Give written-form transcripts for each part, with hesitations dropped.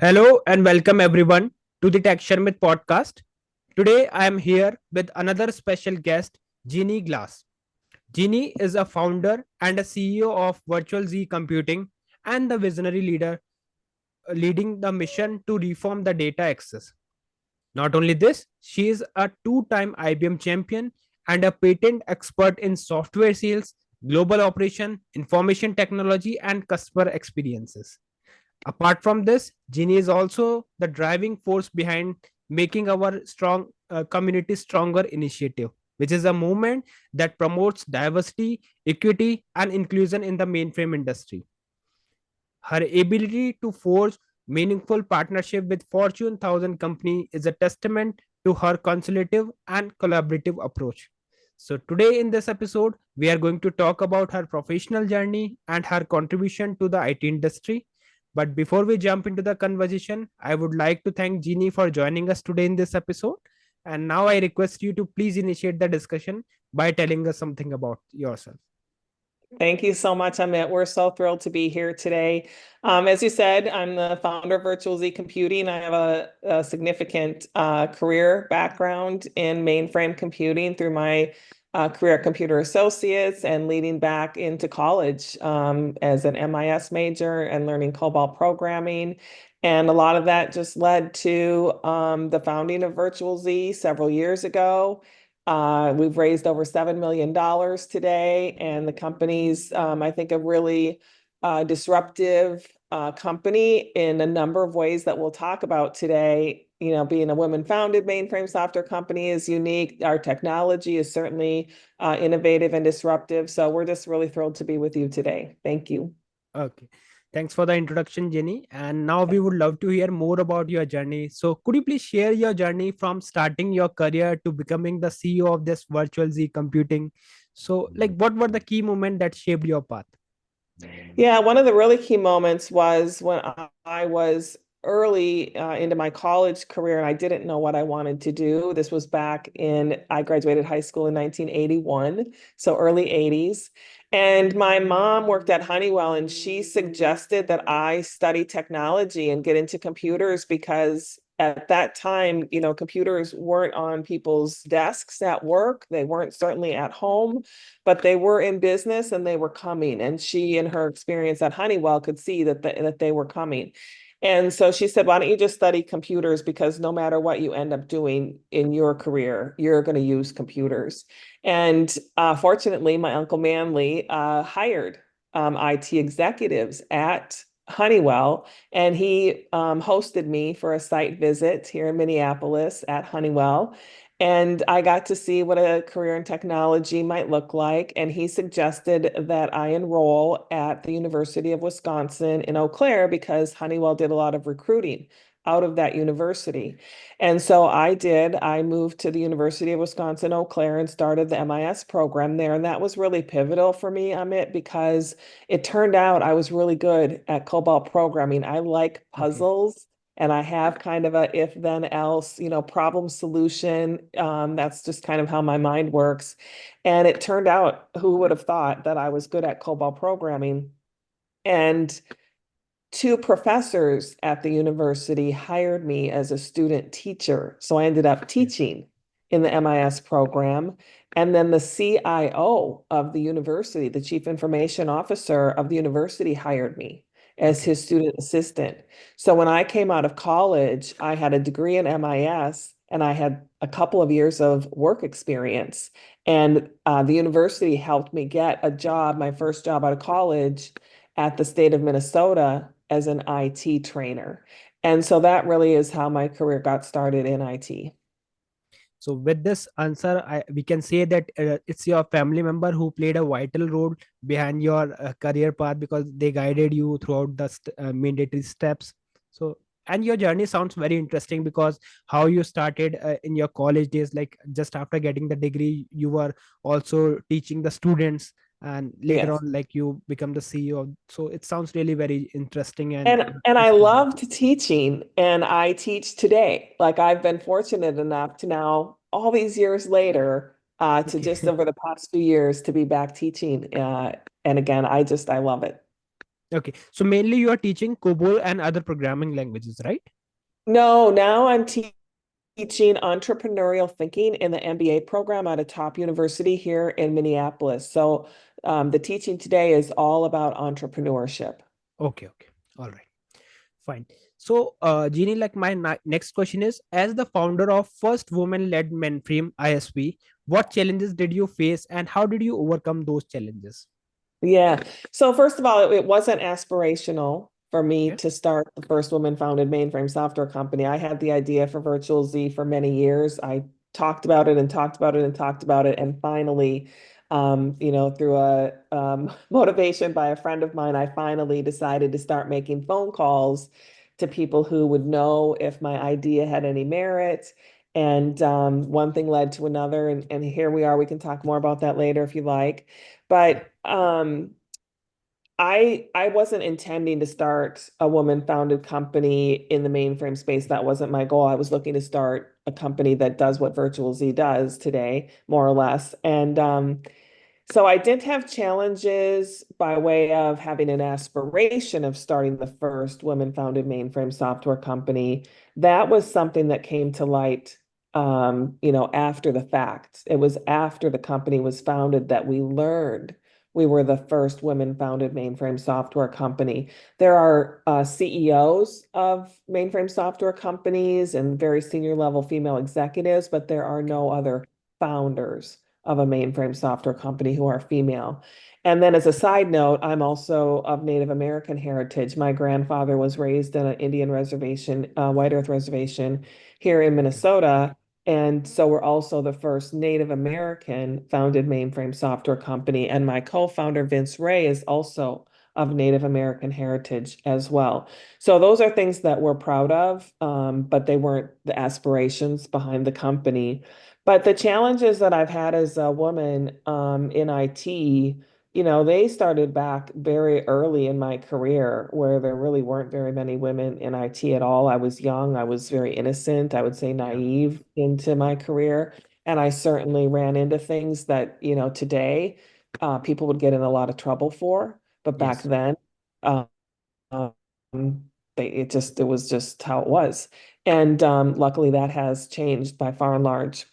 Hello and welcome everyone to the Tech Sharmit podcast. Today I am here with another special guest, Jeanne Glass. Jeanne is a founder and a CEO of VirtualZ Computing and the visionary leader leading the mission to reform the data access. Not only this, she is a two-time IBM champion and a patent expert in software sales, global operation, information technology, and customer experiences. Apart from this, Ginny is also the driving force behind making our strong community stronger initiative, which is a movement that promotes diversity, equity, and inclusion in the mainframe industry. Her ability to forge meaningful partnership with Fortune 1000 company is a testament to her consultative and collaborative approach. So today in this episode, we are going to talk about her professional journey and her contribution to the IT industry. But before we jump into the conversation, I would like to thank Jeannie for joining us today in this episode. And now I request you to please initiate the discussion by telling us something about yourself. Thank you so much, Amit. We're so thrilled to be here today. As you said, I'm the founder of VirtualZ Computing. I have a significant career background in mainframe computing through my career at Computer Associates and leading back into college as an MIS major and learning COBOL programming. And a lot of that just led to the founding of VirtualZ several years ago. We've raised over $7 million today, and the company's, I think, a really disruptive company in a number of ways that we'll talk about today. You know, being a women-founded mainframe software company is unique. Our technology is certainly innovative and disruptive. So we're just really thrilled to be with you today. Thank you. Okay. Thanks for the introduction, Jenny. And now we would love to hear more about your journey. So, could you please share your journey from starting your career to becoming the CEO of this virtual Z computing? So, like, what were the key moments that shaped your path? Yeah, one of the really key moments was when I was early into my college career and I didn't know what I wanted to do. This was I graduated high school in 1981, so early 80s. And my mom worked at Honeywell and she suggested that I study technology and get into computers because at that time, you know, computers weren't on people's desks at work. They weren't certainly at home, but they were in business and they were coming. And she, in her experience at Honeywell, could see that they were coming. And so she said, why don't you just study computers? Because no matter what you end up doing in your career, you're going to use computers. And fortunately, my Uncle Manley hired IT executives at Honeywell, and he hosted me for a site visit here in Minneapolis at Honeywell. And I got to see what a career in technology might look like. And he suggested that I enroll at the University of Wisconsin in Eau Claire because Honeywell did a lot of recruiting out of that university. And so I did. I moved to the University of Wisconsin Eau Claire and started the MIS program there. And that was really pivotal for me, Amit, because it turned out I was really good at COBOL programming. I like Okay. puzzles and I have kind of a if then else, you know, problem solution. That's just kind of how my mind works. And it turned out, who would have thought that I was good at COBOL programming? And two professors at the university hired me as a student teacher. So I ended up Okay. teaching in the MIS program. And then the CIO of the university, the chief information officer of the university, hired me as Okay. his student assistant. So when I came out of college, I had a degree in MIS and I had a couple of years of work experience. And the university helped me get a job, my first job out of college at the state of Minnesota as an IT trainer. And so that really is how my career got started in IT. So, with this answer, we can say that it's your family member who played a vital role behind your career path because they guided you throughout the mandatory steps. So, and your journey sounds very interesting because how you started in your college days, like just after getting the degree, you were also teaching the students, and later Yes. on, like you become the CEO. So, it sounds really very interesting and And I inspiring. loved teaching and I teach today. Like I've been fortunate enough to now, all these years later, to Okay. just over the past few years to be back teaching. And again, I love it. Okay. So mainly you are teaching COBOL and other programming languages, right? No, now I'm teaching entrepreneurial thinking in the MBA program at a top university here in Minneapolis. So the teaching today is all about entrepreneurship. Okay. Okay. All right. Fine. So, Jeannie, like my next question is, as the founder of first woman-led Mainframe ISP, what challenges did you face and how did you overcome those challenges? Yeah. So first of all, it wasn't aspirational for me Okay. to start the first woman-founded mainframe software company. I had the idea for VirtualZ for many years. I talked about it and talked about it and talked about it, and finally, through a motivation by a friend of mine, I finally decided to start making phone calls to people who would know if my idea had any merit. And one thing led to another, and here we are. We can talk more about that later if you like. Yeah. But I wasn't intending to start a woman-founded company in the mainframe space. That wasn't my goal. I was looking to start a company that does what VirtualZ does today, more or less. And so I did have challenges by way of having an aspiration of starting the first women-founded mainframe software company. That was something that came to light, after the fact. It was after the company was founded that we learned we were the first women-founded mainframe software company. There are CEOs of mainframe software companies and very senior level female executives, but there are Okay. no other founders of a mainframe software company who are female. And then as a side note, I'm also of Native American heritage. My grandfather was raised in an Indian reservation, White Earth Reservation here in Okay. Minnesota. And so we're also the first Native American founded mainframe software company. And my co-founder, Vince Ray, is also of Native American heritage as well. So those are things that we're proud of, but they weren't the aspirations behind the company. But the challenges that I've had as a woman in IT, they started back very early in my career where there really weren't very many women in IT at all. I was young, I was very innocent, I would say Yeah. naive into my career. And I certainly ran into things that, today people would get in a lot of trouble for. But back Yes. then, um, it was just how it was. And luckily that has changed by far and large,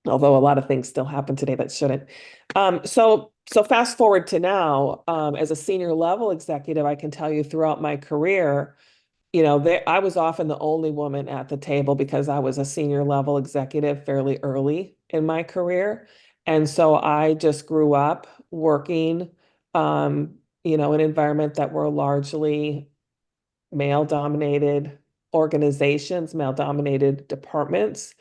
although a lot of things still happen today that shouldn't. So fast forward to now, as a senior level executive, I can tell you throughout my career, I was often the only woman at the table because I was a senior level executive fairly early in my career. And so I just grew up working, in an environment that were largely male-dominated organizations, male-dominated departments,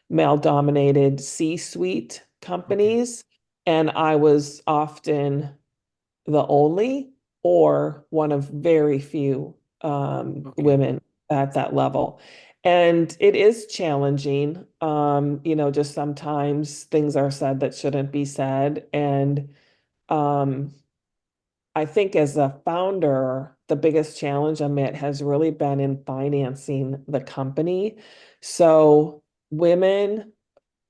male-dominated C-suite Okay. companies. And I was often the only or one of very few Okay. women at that level. And it is challenging. Just sometimes things are said that shouldn't be said. And um, I think as a founder, the biggest challenge I met has really been in financing the company. So women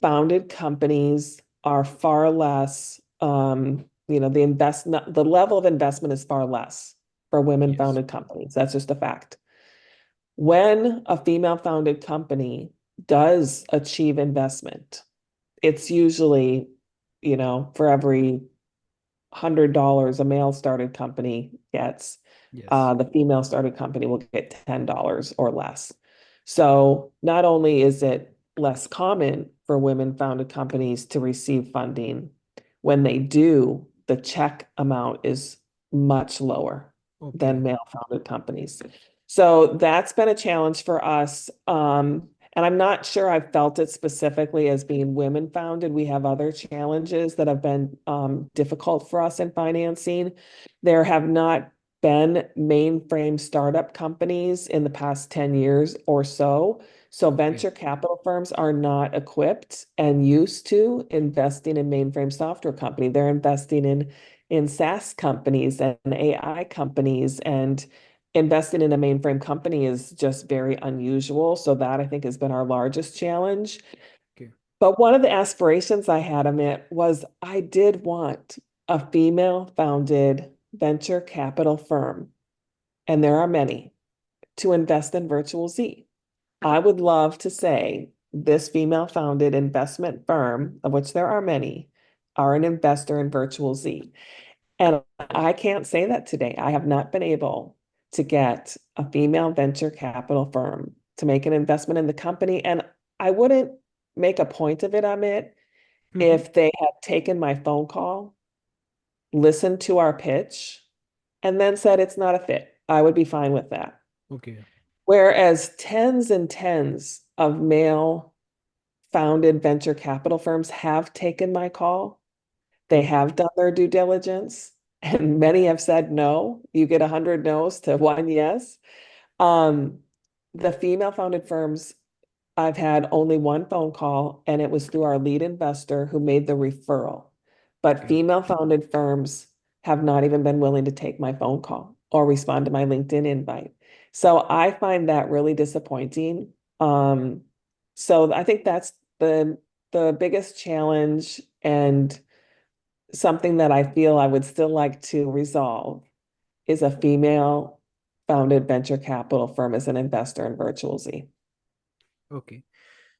founded companies are far less, the level of investment is far less for women Yes. founded companies. That's just a fact. When a female founded company does achieve investment, it's usually, for every $100 a male started company gets, Yes. the female started company will get $10 or less. So not only is it less common for women founded companies to receive funding, when they do, the check amount is much lower than Okay. male founded companies. So that's been a challenge for us. And I'm not sure I've felt it specifically as being women founded. We have other challenges that have been difficult for us in financing. There have not been mainframe startup companies in the past 10 years or so. So Okay. venture capital firms are not equipped and used to investing in mainframe software company. They're investing in SaaS companies and AI companies, and investing in a mainframe company is just very unusual. So that I think has been our largest challenge. Okay. But one of the aspirations I had, Amit, was I did want a female founded venture capital firm and there are many, to invest in VirtualZ. I would love to say this female-founded investment firm, of which there are many, are an investor in VirtualZ. And I can't say that today. I have not been able to get a female venture capital firm to make an investment in the company. And I wouldn't make a point of it, Amit, Mhm. if they had taken my phone call, listened to our pitch, and then said it's not a fit. I would be fine with that. Okay. Whereas tens and tens of male founded venture capital firms have taken my call. They Hmm. have done their due diligence, and many have said no. You get 100 no's to one yes. Um, the female founded firms, I've had only one phone call, and it was through our lead investor who made the referral. But Okay. female founded firms have not even been willing to take my phone call or respond to my LinkedIn invite. So I find that really disappointing. Um, so I think that's the biggest challenge and something that I feel I would still like to resolve is a female founded venture capital firm as an investor in VirtualZ. Okay.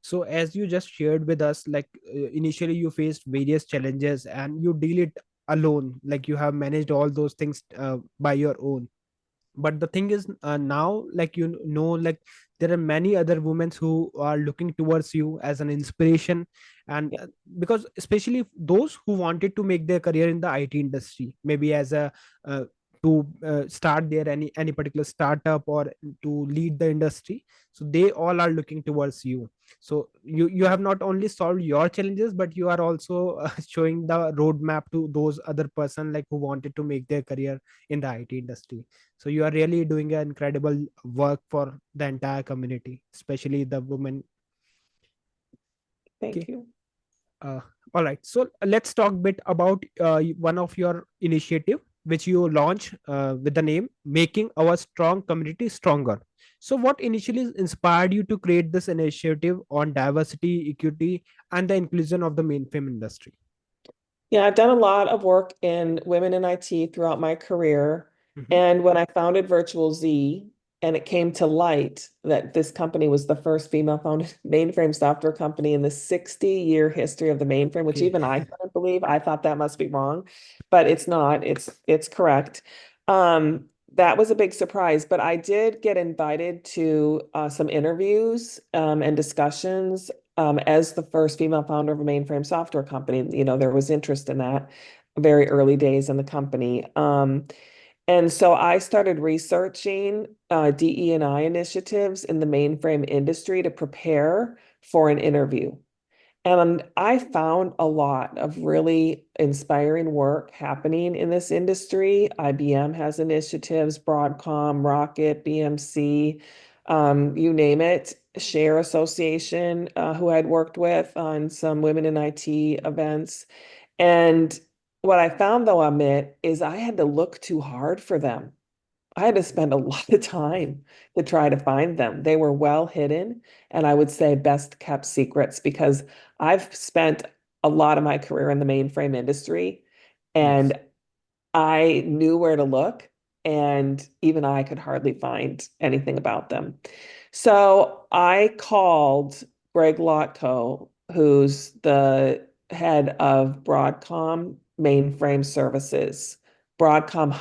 So as you just shared with us, like initially you faced various challenges and you deal it alone, like you have managed all those things by your own. But the thing is, now, like, like there are many other women who are looking towards you as an inspiration. And Yeah, because especially those who wanted to make their career in the IT industry, maybe as a to start their any particular startup or to lead the industry, so they all are looking towards you. So you have not only solved your challenges, but you are also showing the roadmap to those other person, like who wanted to make their career in the IT industry. So you are really doing an incredible work for the entire community, especially the women. thank Okay. you. uh, all right, so let's talk a bit about one of your initiative which you launch with the name making our strong community stronger. So what initially inspired you to create this initiative on diversity, equity, and the inclusion of the mainframe industry? Yeah, I've done a lot of work in women in IT throughout my career. Mhm. And when I founded VirtualZ, and it came to light that this company was the first female founded mainframe software company in the 60-year history of the mainframe, which Okay. even I couldn't believe. I thought that must be wrong, but it's not. It's correct. That was a big surprise, but I did get invited to some interviews and discussions as the first female founder of a mainframe software company. There was interest in that very early days in the company. And so I started researching DE&I initiatives in the mainframe industry to prepare for an interview. And I found a lot of really inspiring work happening in this industry. IBM has initiatives, Broadcom, Rocket, BMC, you name it. Share Association, who I'd worked with on some women in IT events. And what I found, though, Amit, is I had to look too hard for them. I had to spend a lot of time to try to find them. They were well hidden, and I would say best kept secrets because I've spent a lot of my career in the mainframe industry, Yes. and I knew where to look, and even I could hardly find anything about them. So I called Greg Lotko, who's the head of Broadcom Mainframe Services. Broadcom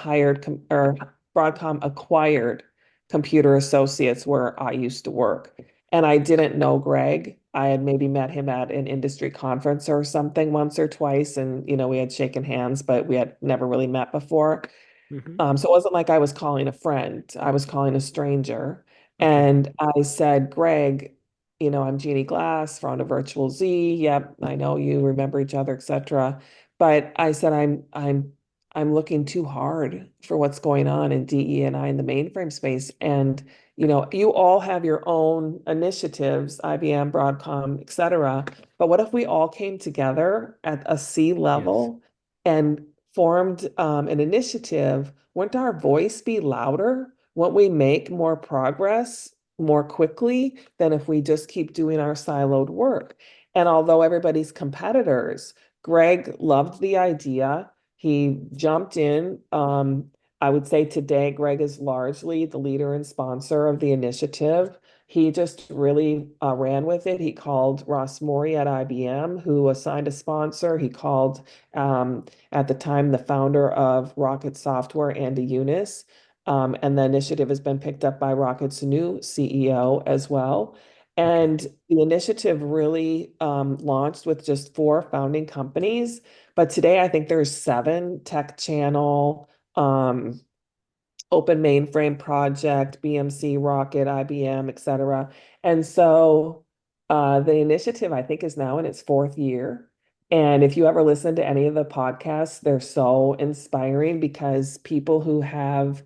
or Broadcom acquired Computer Associates where I used to work. And I didn't know Greg. I had maybe met him at an industry conference or something once or twice, and we had shaken hands, but we had never really met before. Hmm. So it wasn't like I was calling a friend, I was calling a stranger. Okay. And I said, Greg, I'm Jeannie Glass, founder of VirtualZ. Yep, I know you, remember each other, etc. But I said, I'm looking too hard for what's going on in DE and I in the mainframe space. And you all have your own initiatives, IBM, Broadcom, etc. But what if we all came together at a C Yes. level and formed an initiative? Wouldn't our voice be louder? Won't we make more progress more quickly than if we just keep doing our siloed work? And although everybody's competitors, Greg loved the idea. He jumped in. I would say today, Greg is largely the leader and sponsor of the initiative. He just really ran with it. He called Ross Morey at IBM, who assigned a sponsor. He called, at the time, the founder of Rocket Software, Andy Eunice. And the initiative has been picked up by Rocket's new CEO as well. Okay. And the initiative really launched with just four founding companies. But today, I think there's seven: Tech Channel, um, Open Mainframe Project, BMC, Rocket, IBM, et cetera. And so the initiative, I think, is now in its fourth year. And if you ever listen to any of the podcasts, they're so inspiring because people who have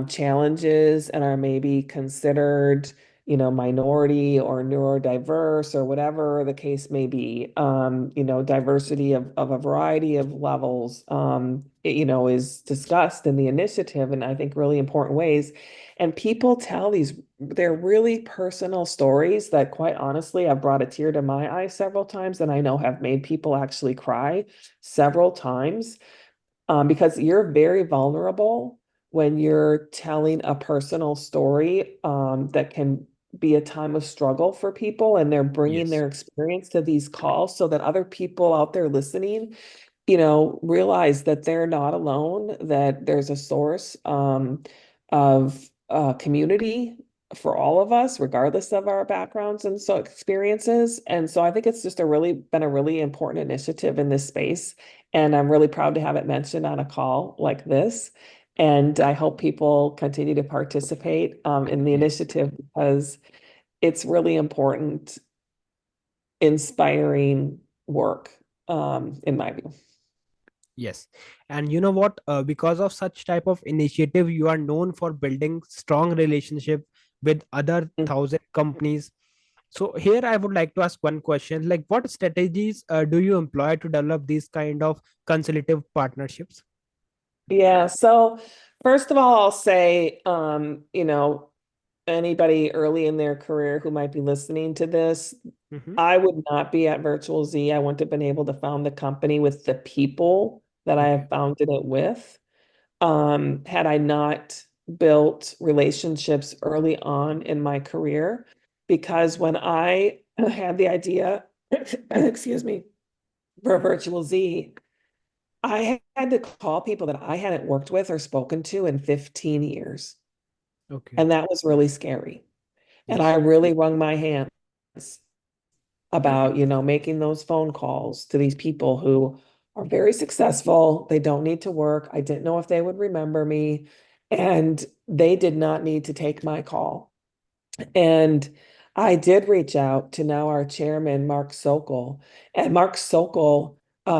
challenges and are maybe considered, minority or neurodiverse or whatever the case may be, diversity of a variety of levels, is discussed in the initiative in, I think, really important ways. And people tell they're really personal stories that, quite honestly, have brought a tear to my eye several times, and I know have made people actually cry several times, because you're very vulnerable when you're telling a personal story that can be a time of struggle for people, and they're bringing Yes. their experience to these calls so that other people out there listening, realize that they're not alone, that there's a source of community for all of us, regardless of our backgrounds and so experiences. And so I think it's just been a really important initiative in this space. And I'm really proud to have it mentioned on a call like this. And I hope people continue to participate in the Yes. initiative because it's really important, inspiring work, in my view. Yes. And you know what? Because of such type of initiative, you are known for building strong relationship with other thousand companies. So here I would like to ask one question, like what strategies do you employ to develop these kind of consultative partnerships? Yeah, so first of all, I'll say, anybody early in their career who might be listening to this, Mm-hmm. I would not be at VirtualZ. I wouldn't have been able to found the company with the people that I Okay. have founded it with, had I not built relationships early on in my career. Because when I had the idea, excuse me, for VirtualZ, I had to call people that I hadn't worked with or spoken to in 15 years. Okay. And that was really scary. And I Yes. really wrung my hands about, making those phone calls to these people who are very successful. They don't need to work. I didn't know if they would remember me. And they did not need to take my call. And I did reach out to now our chairman, Mark Sokol. And Mark Sokol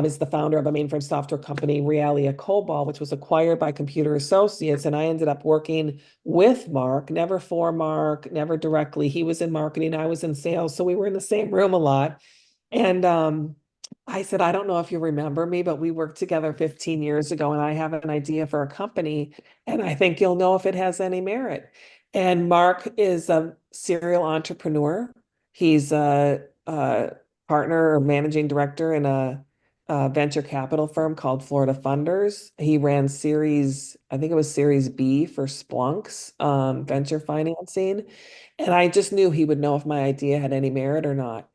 is the founder of a mainframe software company, Realia Cobol, which was acquired by Computer Associates. And I ended up working with Mark, never for Mark, never directly. He was in marketing, I was in sales. So we were in the same room a lot. And I said, I don't know if you remember me, but we worked together 15 years ago, and I have an idea for a company, and I think you'll know if it has any merit. And Mark is a serial entrepreneur. He's a partner or managing director in a venture capital firm called Florida Funders. He ran I think it was Series B for Splunk's venture financing. And I just knew he would know if my idea had any merit or not.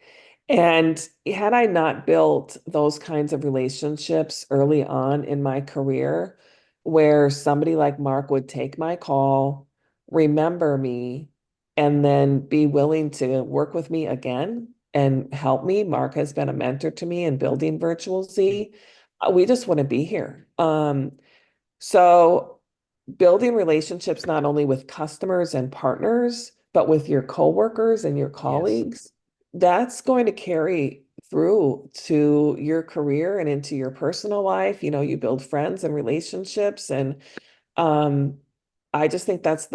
And had I not built those kinds of relationships early on in my career, where somebody like Mark would take my call, remember me, and then be willing to work with me again and help me. Mark has been a mentor to me in building Virtual Okay. Z. We just wouldn't be here. So building relationships not only with customers and partners, but with your coworkers and your Yes. colleagues, that's going to carry through to your career and into your personal life. You build friends and relationships, and um, I just think that's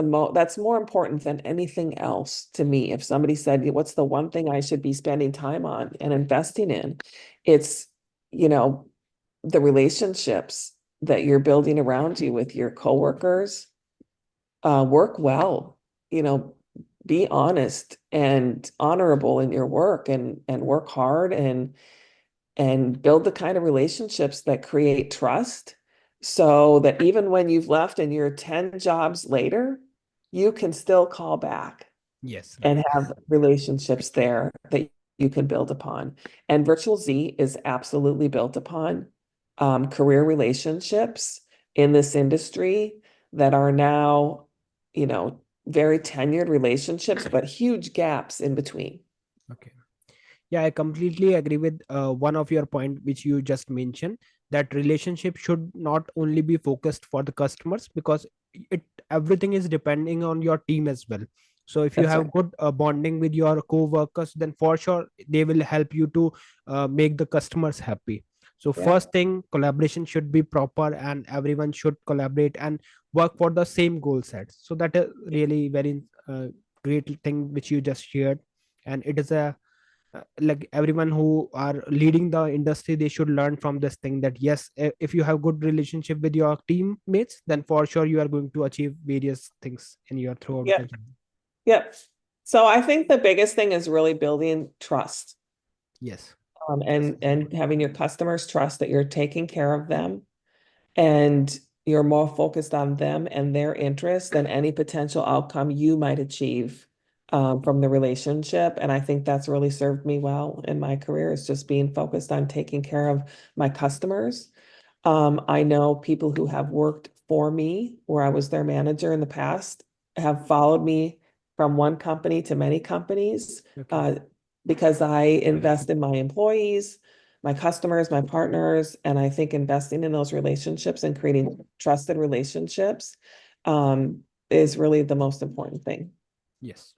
more important than anything else to me. If somebody said, "What's the one thing I should be spending time on and investing in?" It's, you know, the relationships that you're building around you with your coworkers. Work well, you know, be honest and honorable in your work, and work hard, and build the kind of relationships that create trust, so that even when you've left and you're 10 jobs later, you can still call back Yes, right. and have relationships there that you can build upon. And VirtualZ is absolutely built upon career relationships in this industry that are now, very tenured relationships, but huge gaps in between. Okay. Yeah, I completely agree with one of your point which you just mentioned, that relationship should not only be focused for the customers, because it everything is depending on your team as well. So if you That's have right. good bonding with your co-workers, then for sure they will help you to make the customers happy. So Yeah. first thing, collaboration should be proper and everyone should collaborate and work for the same goal set. So that is really very great thing which you just shared. And it is a like everyone who are leading the industry, they should learn from this thing, that yes, if you have good relationship with your teammates, then for sure you are going to achieve various things in your throughout the Yep. journey. Yep. So I think the biggest thing is really building trust, Yes. and having your customers trust that you're taking care of them and you're more focused on them and their interests than any potential outcome you might achieve from the relationship. And I think that's really served me well in my career, is just being focused on taking care of my customers. I know people who have worked for me, where I was their manager in the past, have followed me from one company to many companies, Okay. uh, because I invest in my employees, my customers, my partners, and I think investing in those relationships and creating trusted relationships is really the most important thing. Yes.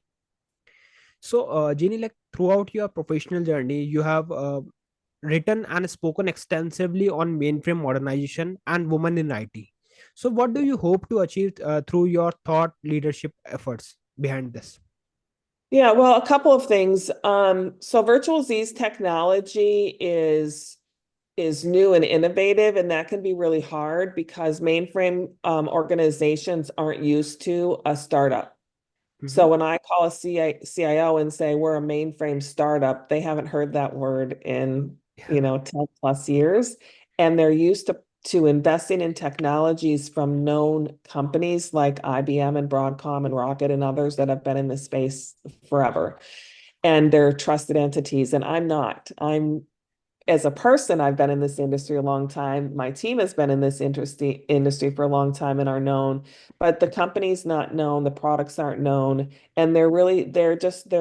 So Jeannie, like throughout your professional journey, you have written and spoken extensively on mainframe modernization and women in IT. So what do you hope to achieve through your thought leadership efforts behind this? Yeah, well, a couple of things. So VirtualZ's technology is new and innovative, and that can be really hard because mainframe organizations aren't used to a startup. Mm-hmm. So when I call a CIO and say we're a mainframe startup, they haven't heard that word in, Yeah. 10 plus years. And they're used to investing in technologies from known companies like IBM and Broadcom and Rocket and others that have been in this space forever. And they're trusted entities. And I'm not. I'm As a person, I've been in this industry a long time. My team has been in this industry for a long time and are known, but the company's not known, the products aren't known, and they're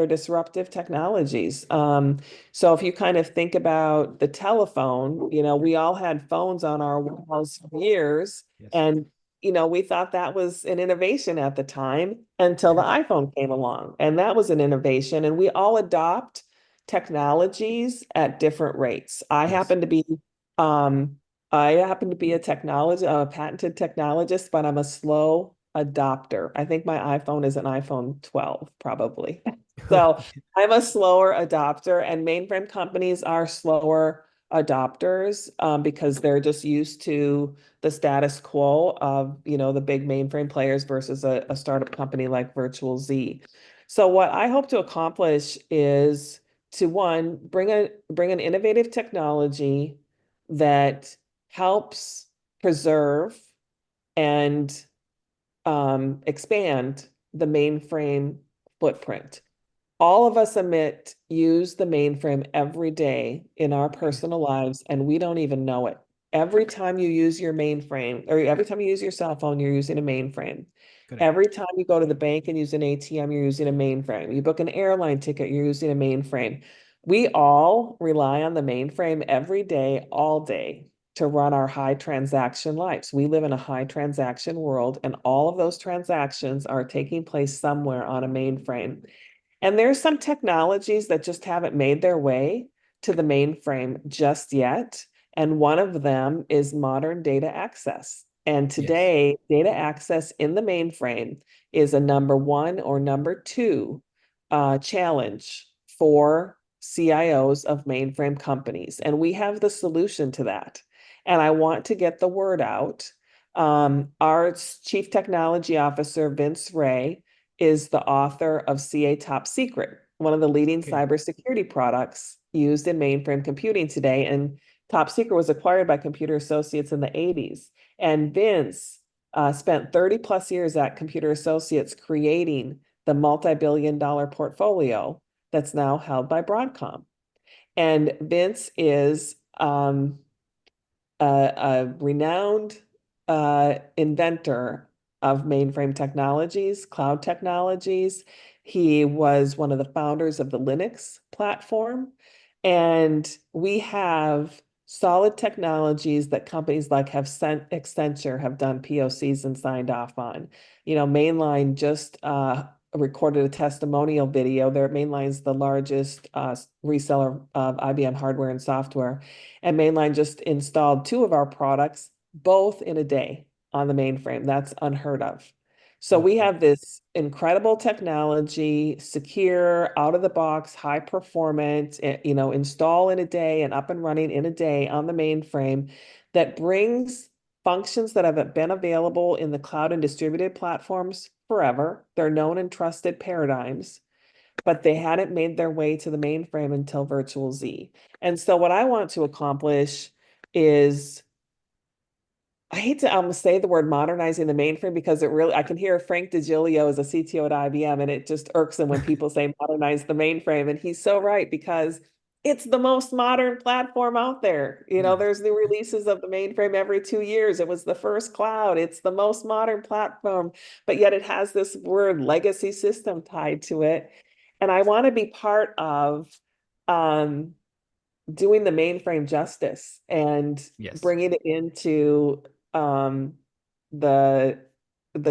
disruptive technologies. So if you kind of think about the telephone, we all had phones on our walls for years, Yes. and we thought that was an innovation at the time until the iPhone came along, and that was an innovation, and we all adopt technologies at different rates. Yes. Um, I happen to be a patented technologist, but I'm a slow adopter. I think my iPhone is an iPhone 12, probably. So Okay. I'm a slower adopter, and mainframe companies are slower adopters because they're just used to the status quo of, the big mainframe players versus a startup company like VirtualZ. So what I hope to accomplish is to one, bring an innovative technology that helps preserve and expand the mainframe footprint. All of us use the mainframe every day in our Okay. personal lives, and we don't even know it. Every time you use your mainframe, or every time you use your cell phone, you're using a mainframe. Correct. Every time you go to the bank and use an ATM, you're using a mainframe. You book an airline ticket, you're using a mainframe. We all rely on the mainframe every day, all day, to run our high transaction lives. We live in a high transaction world, and all of those transactions are taking place somewhere on a mainframe. And there's some technologies that just haven't made their way to the mainframe just yet. And one of them is modern data access. And Yes. today, data access in the mainframe is a number one or number two challenge for CIOs of mainframe companies. And we have the solution to that. And I want to get the word out. Our Chief Technology Officer, Vince Ray, is the author of CA Top Secret, one of the leading Okay. cybersecurity products used in mainframe computing today. And Top Secret was acquired by Computer Associates in the 80s. And Vince spent 30 plus years at Computer Associates creating the multi-billion-dollar portfolio that's now held by Broadcom. And Vince is a renowned inventor of mainframe technologies, cloud technologies. He was one of the founders of the Linux platform. And we have solid technologies that companies like Accenture have done POCs and signed off on. Mainline just recorded a testimonial video. Mainline's the largest reseller of IBM hardware and software. And Mainline just installed 2 of our products, both in a day on the mainframe. That's unheard of. So we have this incredible technology, secure, out of the box, high performance, install in a day and up and running in a day on the mainframe that brings functions that have been available in the cloud and distributed platforms forever. They're known and trusted paradigms, but they hadn't made their way to the mainframe until VirtualZ. And so what I want to accomplish is, I hate to say the word modernizing the mainframe because I can hear Frank DiGilio as a CTO at IBM, and it just irks him when people say modernize the mainframe. And he's so right, because it's the most modern platform out there. There's new releases of the mainframe every 2 years. It was the first cloud. It's the most modern platform, but yet it has this word legacy system tied to it. And I want to be part of doing the mainframe justice and bringing it into the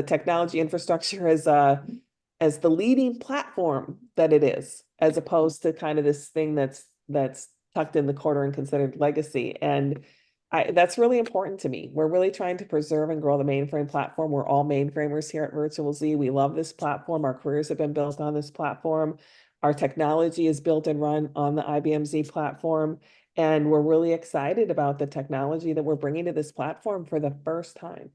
technology infrastructure as the leading platform that it is, as opposed to kind of this thing that's tucked in the corner and considered legacy. And that's really important to me. We're really trying to preserve and grow the mainframe platform. We're all mainframers here at VirtualZ. We love this platform. Our careers have been built on this platform. Our technology is built and run on the IBM Z platform. And we're really excited about the technology that we're bringing to this platform for the first time.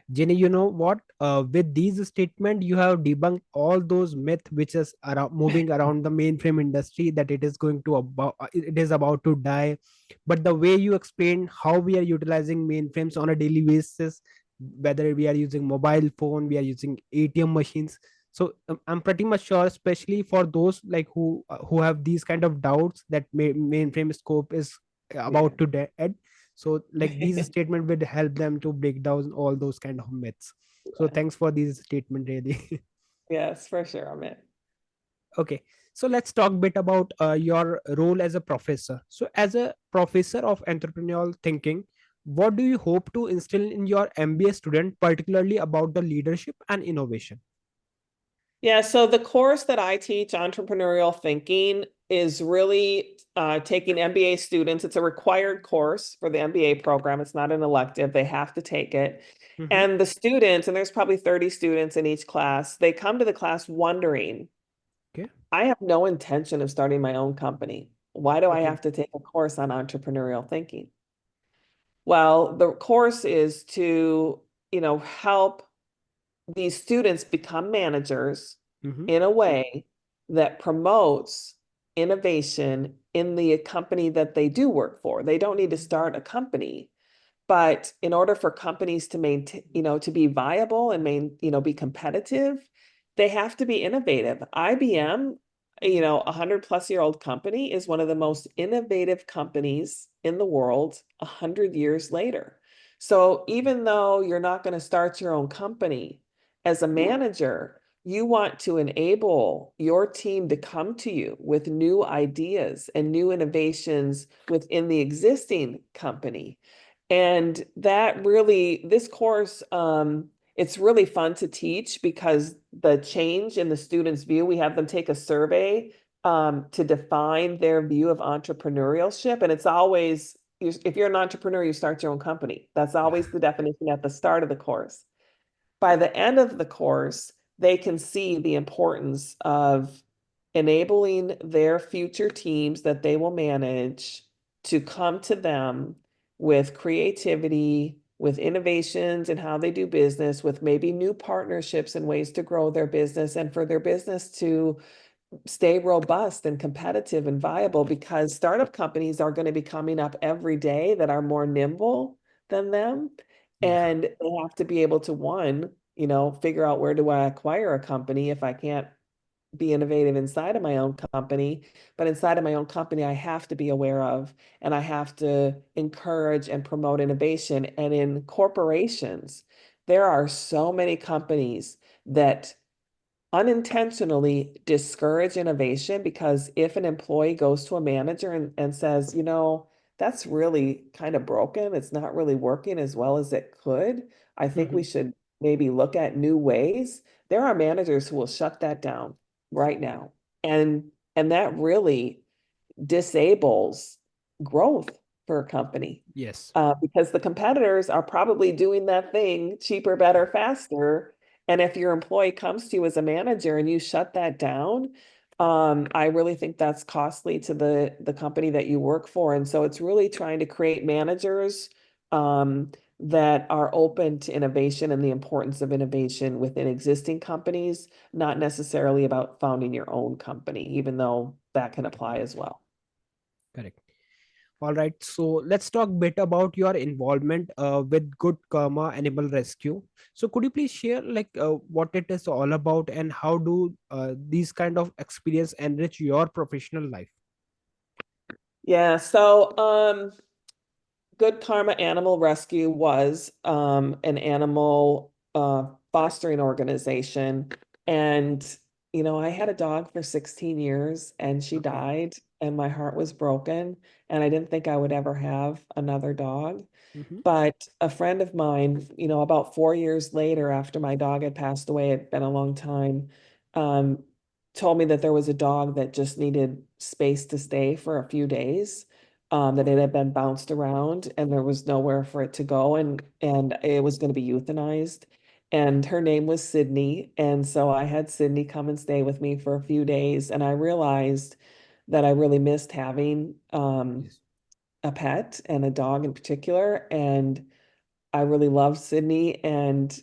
Jenny, you know what? With these statements, you have debunked all those myths which is moving around the mainframe industry, that it is it is about to die. But the way you explain how we are utilizing mainframes on a daily basis, whether we are using mobile phone, we are using ATM machines. So I'm pretty much sure, especially for those like who have these kind of doubts that mainframe scope is about to dead. So like these statement would help them to break down all those kind of myths. So thanks for these statement, really. Yes, for sure, Amit. Okay, so let's talk a bit about your role as a professor. So as a professor of entrepreneurial thinking, what do you hope to instill in your MBA student, particularly about the leadership and innovation? Yeah, so the course that I teach, Entrepreneurial Thinking, is really taking MBA students. It's a required course for the MBA program. It's not an elective. They have to take it. Mm-hmm. And the students, and there's probably 30 students in each class, they come to the class wondering, Okay. I have no intention of starting my own company. Why do I Okay. have to take a course on entrepreneurial thinking? Well, the course is to, help these students become managers Mm-hmm. in a way that promotes innovation in the company that they do work for. They don't need to start a company, but in order for companies to maintain, to be viable and be competitive, they have to be innovative. IBM, a 100-plus-year-old company, is one of the most innovative companies in the world 100 years later. So even though you're not going to start your own company, as a manager, you want to enable your team to come to you with new ideas and new innovations within the existing company. And that really, this course, it's really fun to teach because the change in the students' view, we have them take a survey to define their view of entrepreneurship. And it's always, if you're an entrepreneur, you start your own company. That's always the definition at the start of the course. By the end of the course, they can see the importance of enabling their future teams that they will manage to come to them with creativity, with innovations in how they do business, with maybe new partnerships and ways to grow their business, and for their business to stay robust and competitive and viable, because startup companies are going to be coming up every day that are more nimble, than them. Yeah. And they have to be able to, one, figure out, where do I acquire a company if I can't be innovative inside of my own company? But inside of my own company, I have to be aware of, and I have to encourage and promote innovation. And in corporations, there are so many companies that unintentionally discourage innovation, because if an employee goes to a manager and says, that's really kind of broken, it's not really working as well as it could, I think we Mhm. should maybe look at new ways. There are managers who will shut that down right now. And that really disables growth for a company, Yes. because the competitors are probably doing that thing cheaper, better, faster. And if your employee comes to you as a manager and you shut that down, I really think that's costly to the company that you work for. And so it's really trying to create managers that are open to innovation and the importance of innovation within existing companies, not necessarily about founding your own company, even though that can apply as well. Correct. All right, so let's talk a bit about your involvement with Good Karma Animal Rescue. So could you please share what it is all about, and how do these kind of experience enrich your professional life? Yeah, so Good Karma Animal Rescue was an animal fostering organization. And, I had a dog for 16 years and she Okay. died, and my heart was broken. And I didn't think I would ever have another dog. Mm-hmm. But a friend of mine, about 4 years later, after my dog had passed away, it'd been a long time, um, told me that there was a dog that just needed space to stay for a few days, that it had been bounced around and there was nowhere for it to go, and it was going to be euthanized. And her name was Sydney. And so I had Sydney come and stay with me for a few days. And I realized that I really missed having Yes. a pet, and a dog in particular. And I really loved Sydney, and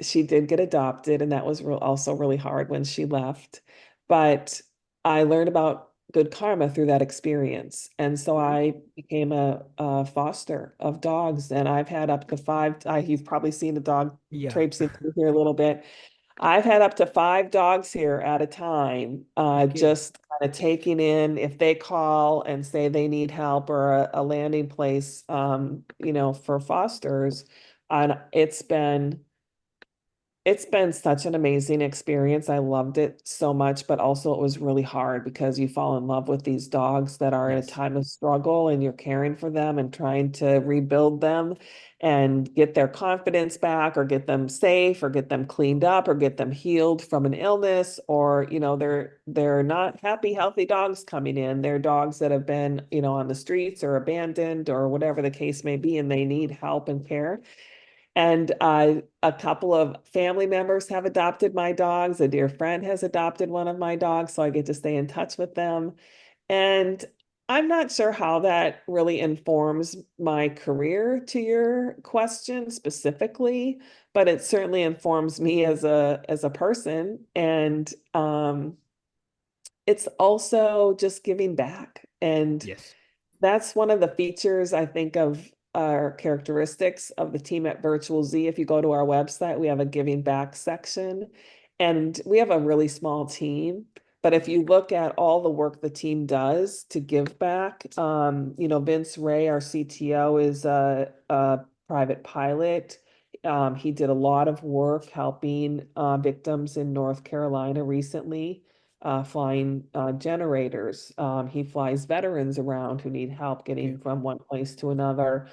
she did get adopted, and that was also really hard when she left. But I learned about good karma through that experience. And so Mm-hmm. I became a foster of dogs, and I've had up to five. You've probably seen the dog Yeah. traipsing through here a little bit. I've had up to five dogs here at a time, Okay. just kind of taking in if they call and say they need help, or a landing place, for fosters. And it's been such an amazing experience. I loved it so much, but also it was really hard because you fall in love with these dogs that are in a Yes. time of struggle, and you're caring for them and trying to rebuild them and get their confidence back, or get them safe, or get them cleaned up, or get them healed from an illness. Or, they're not happy, healthy dogs coming in. They're dogs that have been, on the streets or abandoned or whatever the case may be, and they need help and care. And a couple of family members have adopted my dogs. A dear friend has adopted one of my dogs, so I get to stay in touch with them. And I'm not sure how that really informs my career, to your question specifically, but it certainly informs me as a person. And it's also just giving back. And Yes. that's one of the features, I think, of our characteristics of the team at VirtualZ. If you go to our website, we have a giving back section, and we have a really small team. But if you look at all the work the team does to give back, Vince Ray, our CTO, is a private pilot. He did a lot of work helping victims in North Carolina recently, flying generators. He flies veterans around who need help Okay. getting from one place to another.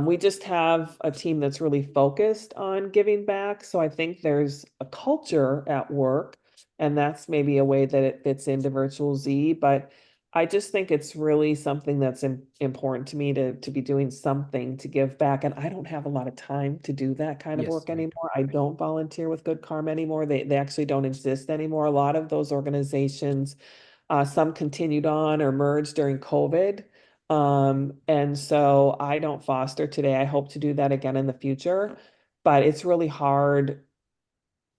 We just have a team that's really focused on giving back. So I think there's a culture at work, and that's maybe a way that it fits into VirtualZ. But I just think it's really something that's important to me to be doing something to give back. And I don't have a lot of time to do that kind of Yes. work Right. anymore. I don't volunteer with Good Karma anymore. They actually don't exist anymore. A lot of those organizations, some continued on or merged during COVID. And so I don't foster today. I hope to do that again in the future, but it's really hard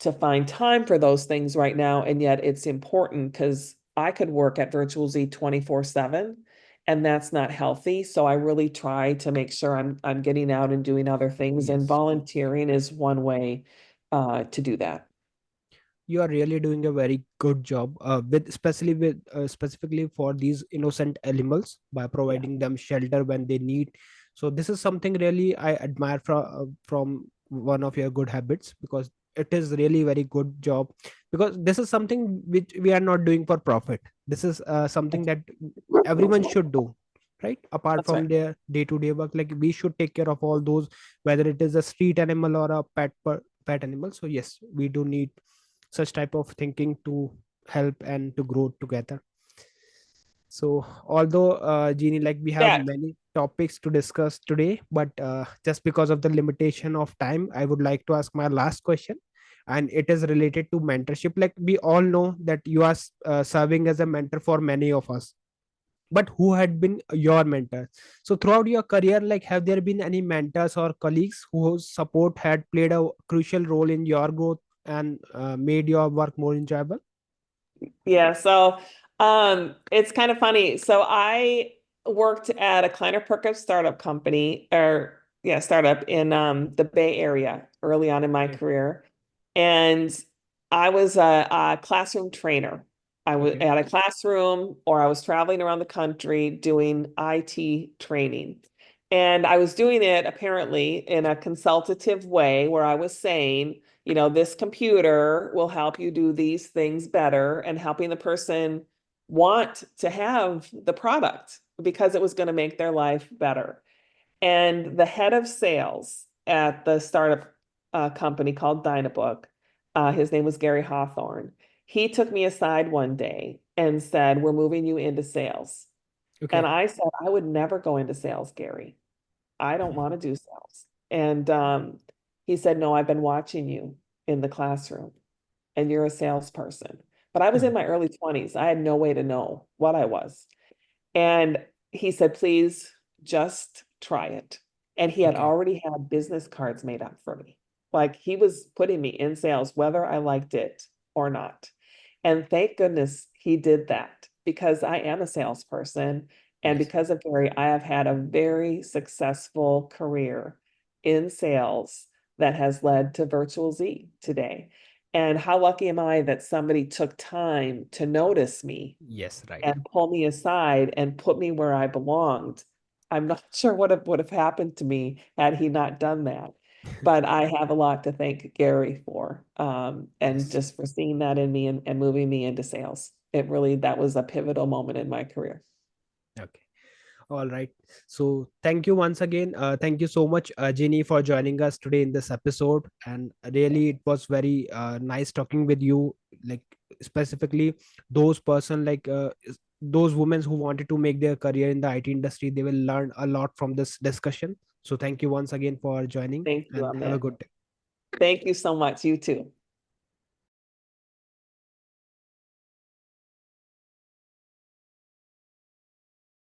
to find time for those things right now. And yet it's important, because I could work at VirtualZ 24/7, and that's not healthy. So I really try to make sure I'm getting out and doing other things, and Yes. volunteering is one way to do that. You are really doing a very good job with especially with specifically for these innocent animals by Yeah, providing them shelter when they need. So this is something really I admire from one of your good habits, because it is really very good job, because this is something which we are not doing for profit. This is something that's, that everyone should do, right? Apart that's right. from their day-to-day work, like we should take care of all those, whether it is a street animal or a pet animal. So yes, we do need such type of thinking to help and to grow together. So although Jeannie, like we have Yeah. many topics to discuss today, but just because of the limitation of time, I would like to ask my last question, and it is related to mentorship. Like we all know that you are serving as a mentor for many of us, but who had been your mentor? So throughout your career, like have there been any mentors or colleagues whose support had played a crucial role in your growth and made your work more enjoyable? Yeah, so it's kind of funny. So I worked at a Kleiner Perkins startup company, or yeah, startup in the Bay Area early on in my Okay. career. And I was a classroom trainer. I was Okay. at a classroom, or I was traveling around the country doing IT training. And I was doing it apparently in a consultative way, where I was saying, this computer will help you do these things better, and helping the person want to have the product because it was going to make their life better. And the head of sales at the startup company called Dynabook, his name was Gary Hawthorne. He took me aside one day and said, "We're moving you into sales." And Okay. I said, "I would never go into sales, Gary. I don't want to do sales." And he said, "No, I've been watching you in the classroom, and you're a salesperson." But I was in Okay. my early 20s. I had no way to know what I was. And he said, "Please just try it." And he had Okay. already had business cards made up for me. Like, he was putting me in sales, whether I liked it or not. And thank goodness he did that, because I am a salesperson. And Yes. because of Gary, I have had a very successful career in sales that has led to VirtualZ today. And how lucky am I that somebody took time to notice me Yes. Right. and pull me aside and put me where I belonged. I'm not sure what would have happened to me had he not done that. But I have a lot to thank Gary for, and Yes. just for seeing that in me, and moving me into sales. That was a pivotal moment in my career. Okay. All right. So thank you once again. Thank you so much, Jeannie, for joining us today in this episode. And really, it was very nice talking with you. Like specifically, those person like those women who wanted to make their career in the IT industry, they will learn a lot from this discussion. So thank you once again for joining, Thank you, and have a Amit. good day. Thank you so much. You too.